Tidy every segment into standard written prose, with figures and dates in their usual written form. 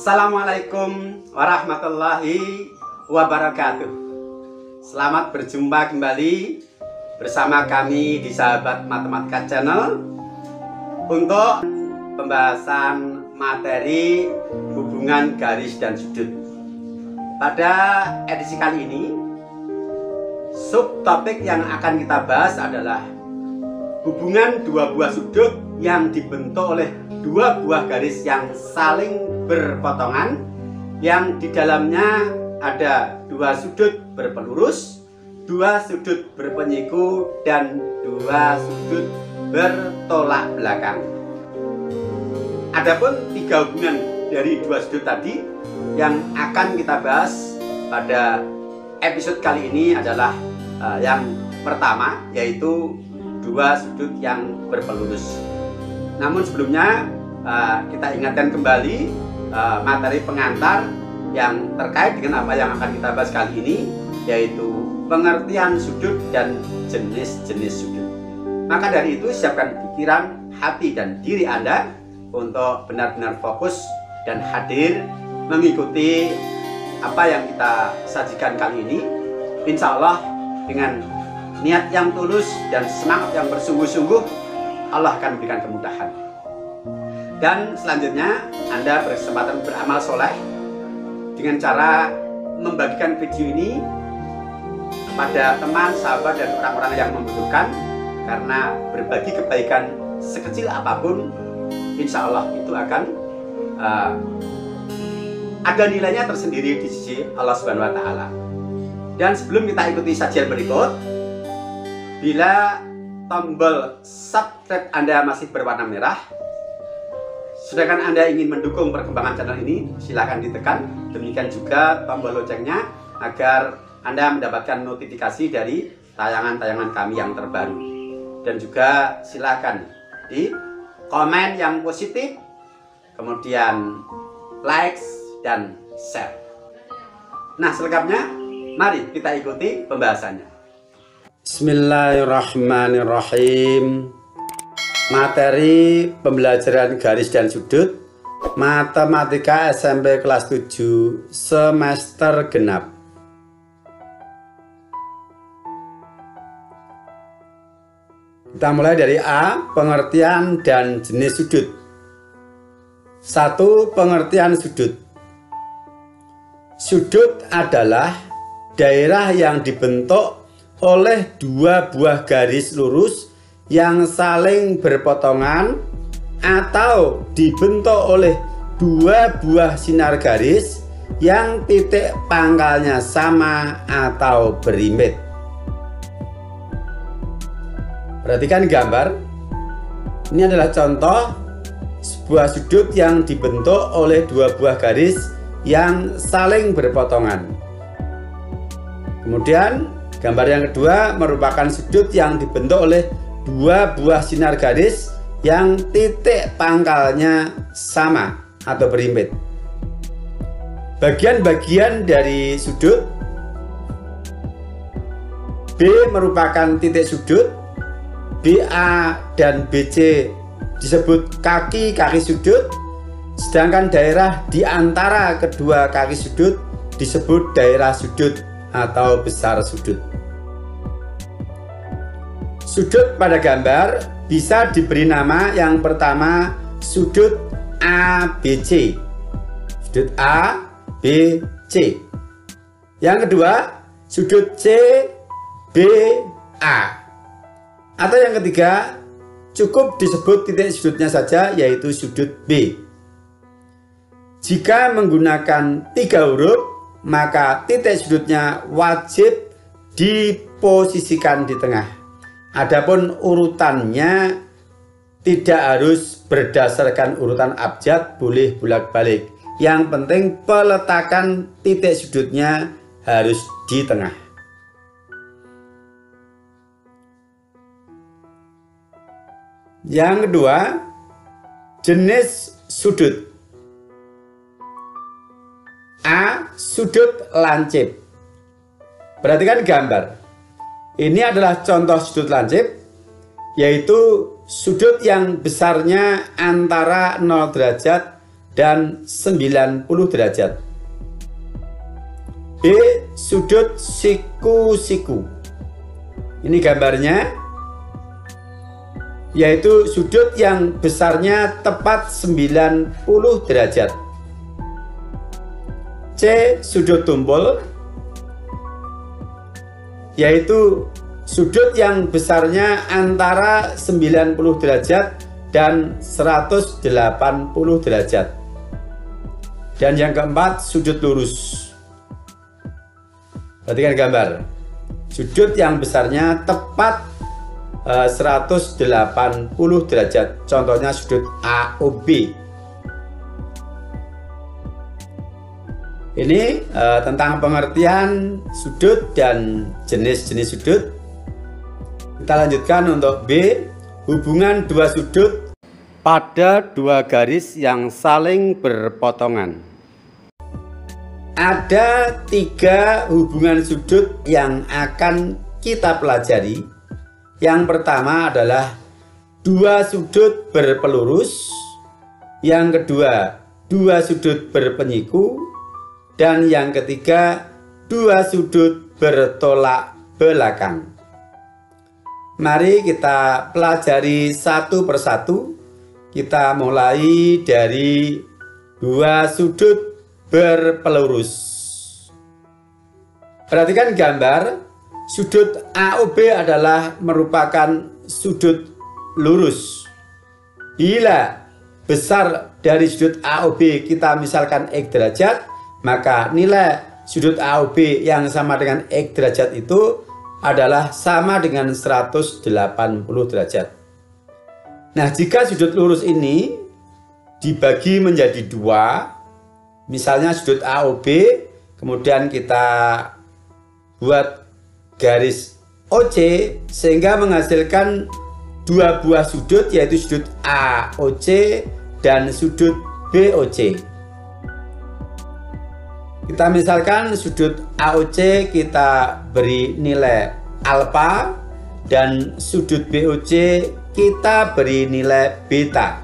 Assalamualaikum warahmatullahi wabarakatuh. Selamat berjumpa kembali bersama kami di Sahabat Matematika Channel untuk pembahasan materi hubungan garis dan sudut. Pada edisi kali ini, subtopik yang akan kita bahas adalah hubungan dua buah sudut yang dibentuk oleh dua buah garis yang saling berpotongan, yang di dalamnya ada dua sudut berpelurus, dua sudut berpenyiku, dan dua sudut bertolak belakang. Adapun tiga hubungan dari dua sudut tadi yang akan kita bahas pada episode kali ini adalah yang pertama, yaitu dua sudut yang berpelurus. Namun sebelumnya kita ingatkan kembali materi pengantar yang terkait dengan apa yang akan kita bahas kali ini, yaitu pengertian sudut dan jenis-jenis sudut. Maka dari itu, siapkan pikiran, hati, dan diri Anda untuk benar-benar fokus dan hadir mengikuti apa yang kita sajikan kali ini. Insya Allah dengan niat yang tulus dan semangat yang bersungguh-sungguh, Allah akan memberikan kemudahan. Dan selanjutnya Anda berkesempatan beramal soleh dengan cara membagikan video ini kepada teman, sahabat, dan orang-orang yang membutuhkan, karena berbagi kebaikan sekecil apapun, insya Allah itu akan ada nilainya tersendiri di sisi Allah Subhanahu wa Ta'ala. Dan sebelum kita ikuti sajian berikut, bila tombol subscribe Anda masih berwarna merah, sedangkan Anda ingin mendukung perkembangan channel ini, silahkan ditekan. Demikian juga tombol loncengnya agar Anda mendapatkan notifikasi dari tayangan-tayangan kami yang terbaru. Dan juga silahkan di komen yang positif, kemudian likes dan share. Nah, selengkapnya mari kita ikuti pembahasannya. Bismillahirrahmanirrahim. Materi pembelajaran garis dan sudut Matematika SMP kelas 7 semester genap. Kita mulai dari A, pengertian dan jenis sudut. 1. Pengertian sudut. Sudut adalah daerah yang dibentuk oleh dua buah garis lurus yang saling berpotongan atau dibentuk oleh dua buah sinar garis yang titik pangkalnya sama atau berimbit. Perhatikan gambar. Ini adalah contoh sebuah sudut yang dibentuk oleh dua buah garis yang saling berpotongan. Kemudian gambar yang kedua merupakan sudut yang dibentuk oleh dua buah sinar garis yang titik pangkalnya sama atau berimbit. Bagian-bagian dari sudut: B merupakan titik sudut, BA dan BC disebut kaki-kaki sudut, sedangkan daerah di antara kedua kaki sudut disebut daerah sudut atau besar sudut. Sudut pada gambar bisa diberi nama yang pertama sudut ABC. Sudut A, B, C. Yang kedua sudut C, B, A. Atau yang ketiga cukup disebut titik sudutnya saja, yaitu sudut B. Jika menggunakan 3 huruf, maka titik sudutnya wajib diposisikan di tengah. Adapun urutannya tidak harus berdasarkan urutan abjad, boleh bolak-balik. Yang penting peletakan titik sudutnya harus di tengah. Yang kedua, jenis sudut. A. Sudut lancip. Perhatikan gambar. Ini adalah contoh sudut lancip, yaitu sudut yang besarnya antara 0 derajat dan 90 derajat. B. Sudut siku-siku. Ini gambarnya, yaitu sudut yang besarnya tepat 90 derajat. C. Sudut tumpul, yaitu sudut yang besarnya antara 90 derajat dan 180 derajat. Dan yang keempat, sudut lurus. Perhatikan gambar. Sudut yang besarnya tepat 180 derajat. Contohnya sudut AOB. Ini tentang pengertian sudut dan jenis-jenis sudut. Kita lanjutkan untuk B. Hubungan dua sudut pada dua garis yang saling berpotongan. Ada 3 hubungan sudut yang akan kita pelajari. Yang pertama adalah dua sudut berpelurus. Yang kedua, dua sudut berpenyiku. Dan yang ketiga, dua sudut bertolak belakang. Mari kita pelajari satu persatu. Kita mulai dari dua sudut berpelurus. Perhatikan gambar. Sudut AOB adalah merupakan sudut lurus. Bila besar dari sudut AOB kita misalkan X derajat, maka nilai sudut AOB yang sama dengan X derajat itu adalah sama dengan 180 derajat. Nah, jika sudut lurus ini dibagi menjadi dua, misalnya sudut AOB, kemudian kita buat garis OC sehingga menghasilkan dua buah sudut, yaitu sudut AOC dan sudut BOC. Kita misalkan sudut AOC kita beri nilai alfa dan sudut BOC kita beri nilai beta.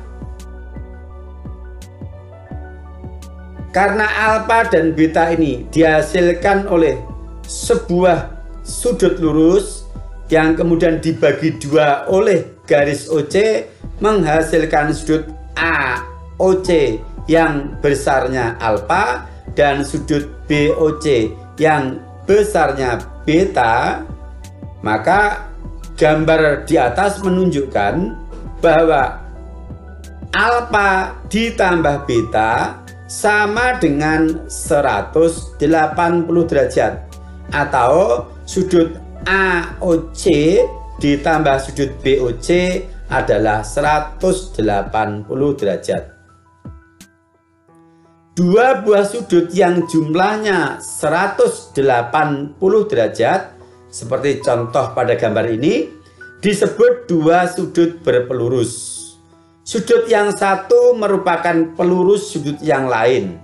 Karena alfa dan beta ini dihasilkan oleh sebuah sudut lurus yang kemudian dibagi dua oleh garis OC menghasilkan sudut AOC yang besarnya alfa dan sudut BOC yang besarnya beta, maka gambar di atas menunjukkan bahwa alfa ditambah beta sama dengan 180 derajat, atau sudut AOC ditambah sudut BOC adalah 180 derajat. Dua buah sudut yang jumlahnya 180 derajat, seperti contoh pada gambar ini, disebut dua sudut berpelurus. Sudut yang satu merupakan pelurus sudut yang lain.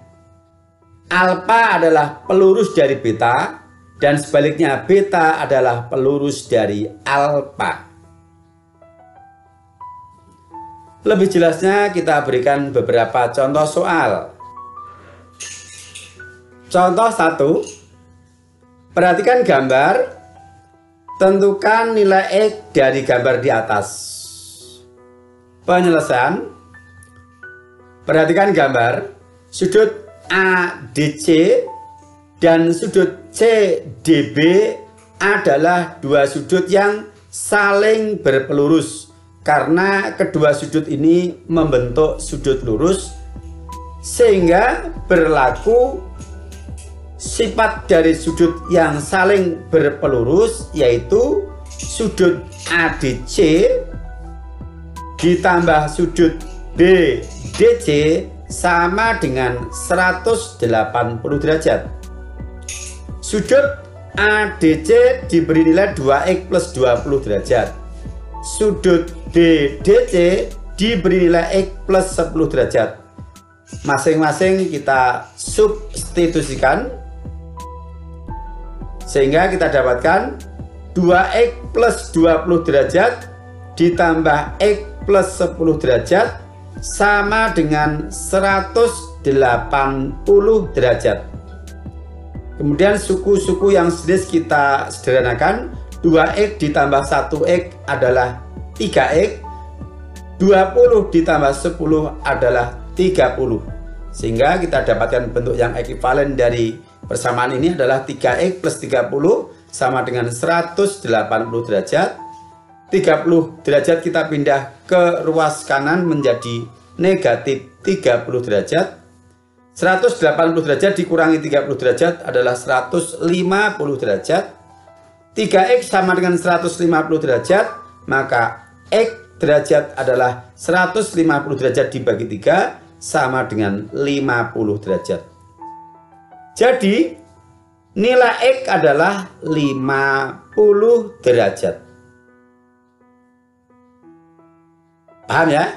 Alfa adalah pelurus dari beta, dan sebaliknya beta adalah pelurus dari alfa. Lebih jelasnya kita berikan beberapa contoh soal. Contoh 1. Perhatikan gambar. Tentukan nilai X dari gambar di atas. Penyelesaian. Perhatikan gambar. Sudut ADC dan sudut CDB adalah dua sudut yang saling berpelurus. Karena kedua sudut ini membentuk sudut lurus, sehingga berlaku sifat dari sudut yang saling berpelurus, yaitu sudut ADC ditambah sudut BDC sama dengan 180 derajat. Sudut ADC diberi nilai 2x plus 20 derajat. Sudut BDC diberi nilai x plus 10 derajat. Masing-masing kita substitusikan sehingga kita dapatkan 2x plus 20 derajat ditambah x plus 10 derajat sama dengan 180 derajat. Kemudian suku-suku yang jenis kita sederhanakan. 2x ditambah 1x adalah 3x, 20 ditambah 10 adalah 30. Sehingga kita dapatkan bentuk yang ekuivalen dari persamaan ini adalah 3x plus 30 sama dengan 180 derajat. 30 derajat kita pindah ke ruas kanan menjadi negatif 30 derajat. 180 derajat dikurangi 30 derajat adalah 150 derajat. 3x sama dengan 150 derajat, maka x derajat adalah 150 derajat dibagi 3 sama dengan 50 derajat. Jadi nilai x adalah 50 derajat. Paham ya?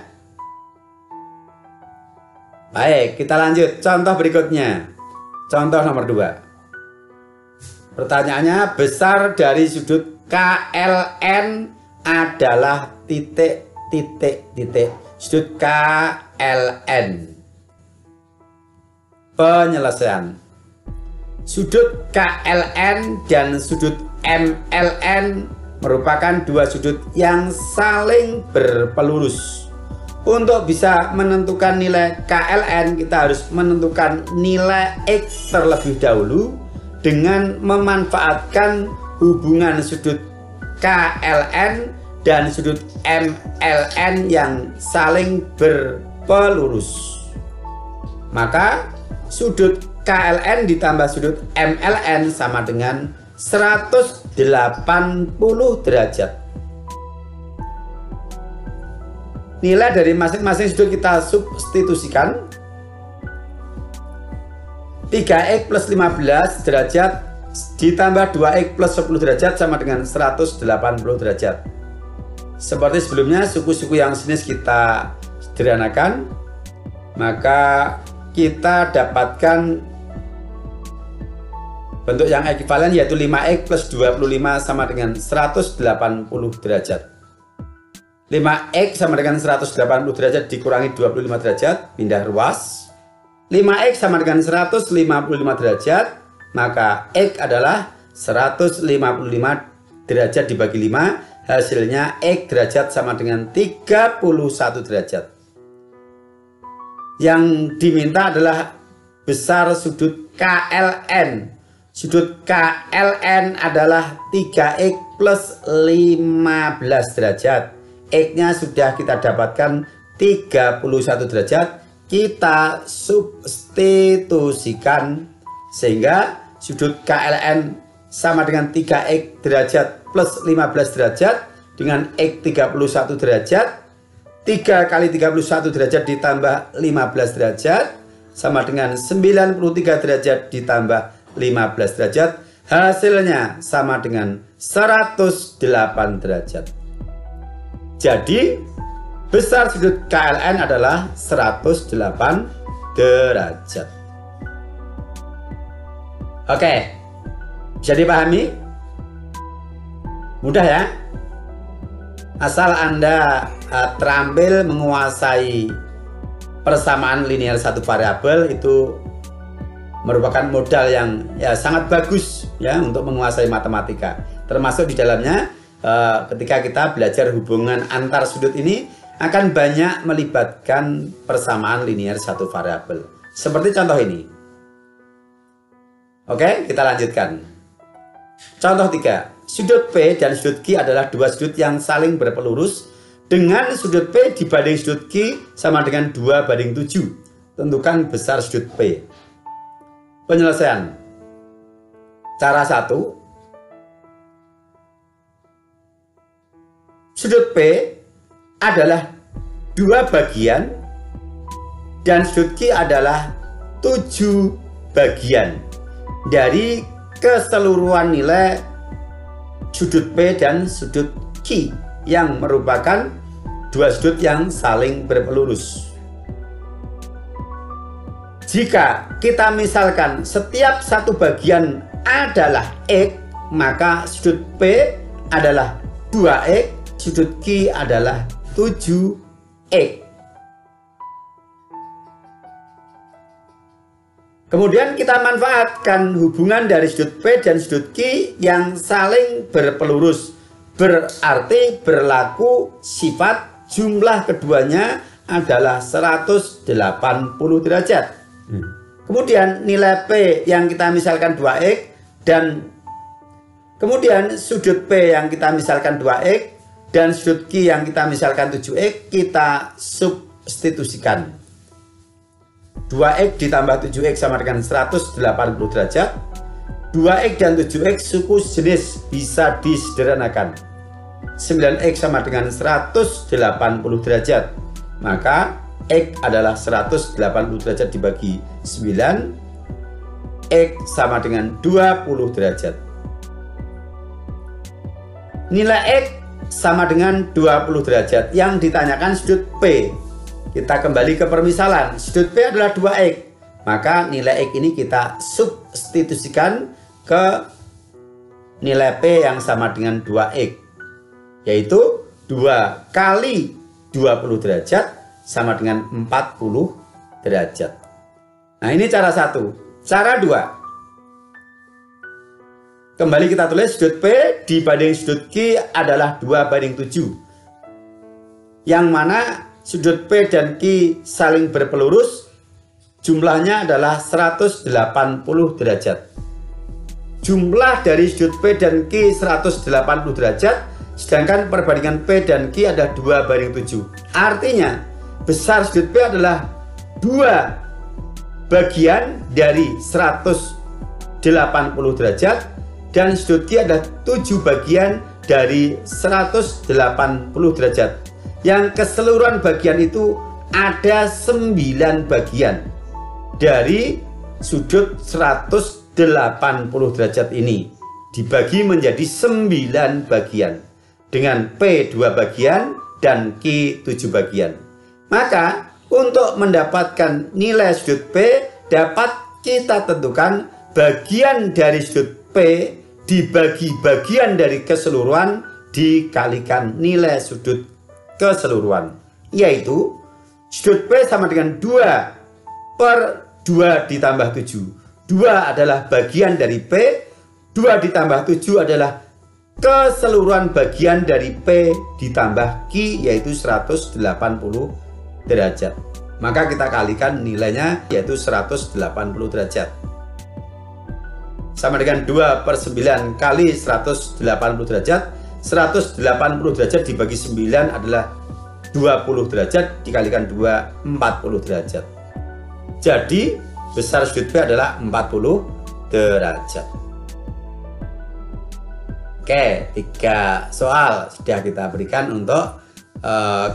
Baik, kita lanjut contoh berikutnya. Contoh nomor 2. Pertanyaannya, besar dari sudut KLN adalah titik. Sudut KLN. Penyelesaian. Sudut KLN dan sudut MLN merupakan dua sudut yang saling berpelurus. Untuk bisa menentukan nilai KLN, kita harus menentukan nilai X terlebih dahulu dengan memanfaatkan hubungan sudut KLN dan sudut MLN yang saling berpelurus. Maka sudut KLN ditambah sudut MLN sama dengan 180 derajat. Nilai dari masing-masing sudut kita substitusikan. 3x plus 15 derajat ditambah 2x plus 10 derajat sama dengan 180 derajat. Seperti sebelumnya, suku-suku yang sejenis kita sederhanakan, maka kita dapatkan bentuk yang ekuivalen, yaitu 5x plus 25 sama dengan 180 derajat. 5x sama dengan 180 derajat dikurangi 25 derajat, pindah ruas. 5x sama dengan 155 derajat, maka x adalah 155 derajat dibagi 5, hasilnya x derajat sama dengan 31 derajat. Yang diminta adalah besar sudut KLN. Sudut KLN adalah 3x plus 15 derajat. X-nya sudah kita dapatkan 31 derajat, kita substitusikan sehingga sudut KLN sama dengan 3x derajat plus 15 derajat dengan X 31 derajat. 3 kali 31 derajat ditambah 15 derajat sama dengan 93 derajat ditambah 15 derajat, hasilnya sama dengan 108 derajat. Jadi besar sudut KLN adalah 108 derajat. Oke, bisa dipahami? Mudah ya? Asal Anda terampil menguasai persamaan linear satu variabel, itu merupakan modal yang sangat bagus ya untuk menguasai matematika. Termasuk di dalamnya ketika kita belajar hubungan antar sudut ini akan banyak melibatkan persamaan linear satu variabel. Seperti contoh ini. Oke, kita lanjutkan. Contoh 3. Sudut P dan sudut Q adalah dua sudut yang saling berpelurus dengan sudut P dibanding sudut Q sama dengan 2/7. Tentukan besar sudut P. Penyelesaian. Cara 1. Sudut P adalah 2 bagian dan sudut Q adalah 7 bagian dari keseluruhan nilai sudut P dan sudut Q yang merupakan dua sudut yang saling berpelurus. Jika kita misalkan setiap satu bagian adalah X, maka sudut P adalah 2X, sudut Q adalah 7X. Kemudian kita manfaatkan hubungan dari sudut P dan sudut Q yang saling berpelurus. Berarti berlaku sifat jumlah keduanya adalah 180 derajat. Kemudian nilai P yang kita misalkan 2x dan kemudian sudut P yang kita misalkan 2x dan sudut Q yang kita misalkan 7x kita substitusikan. 2x ditambah 7x sama dengan 180 derajat. 2x dan 7x suku jenis bisa disederhanakan. 9x sama dengan 180 derajat. Maka x adalah 180 derajat dibagi 9. X sama dengan 20 derajat. Nilai x sama dengan 20 derajat. Yang ditanyakan sudut P. Kita kembali ke permisalan. Sudut P adalah 2x. Maka nilai x ini kita substitusikan ke nilai P yang sama dengan 2x. Yaitu 2 kali 20 derajat sama dengan 40 derajat. Nah, ini cara satu. Cara dua. Kembali kita tulis sudut P dibanding sudut Q adalah 2:7. Yang mana sudut P dan Q saling berpelurus, jumlahnya adalah 180 derajat. Jumlah dari sudut P dan Q 180 derajat, sedangkan perbandingan P dan Q adalah 2:7. Artinya, besar sudut P adalah 2 bagian dari 180 derajat dan sudut Q adalah 7 bagian dari 180 derajat. Yang keseluruhan bagian itu ada 9 bagian dari sudut 180 derajat ini dibagi menjadi 9 bagian dengan P 2 bagian dan Q 7 bagian. Maka untuk mendapatkan nilai sudut P dapat kita tentukan bagian dari sudut P dibagi bagian dari keseluruhan dikalikan nilai sudut keseluruhan, yaitu sudut P sama dengan 2/2 ditambah 7. 2 adalah bagian dari P, 2 ditambah 7 adalah keseluruhan bagian dari P ditambah Q, yaitu 180 derajat. Maka kita kalikan nilainya, yaitu 180 derajat. Sama dengan 2/9 kali 180 derajat. 180 derajat dibagi 9 adalah 20 derajat, dikalikan 2, 40 derajat. Jadi besar sudut P adalah 40 derajat. Oke, 3 soal sudah kita berikan untuk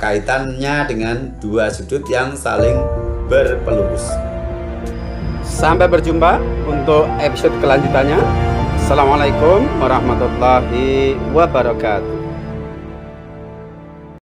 kaitannya dengan dua sudut yang saling berpelurus. Sampai berjumpa untuk episode kelanjutannya. Assalamualaikum warahmatullahi wabarakatuh.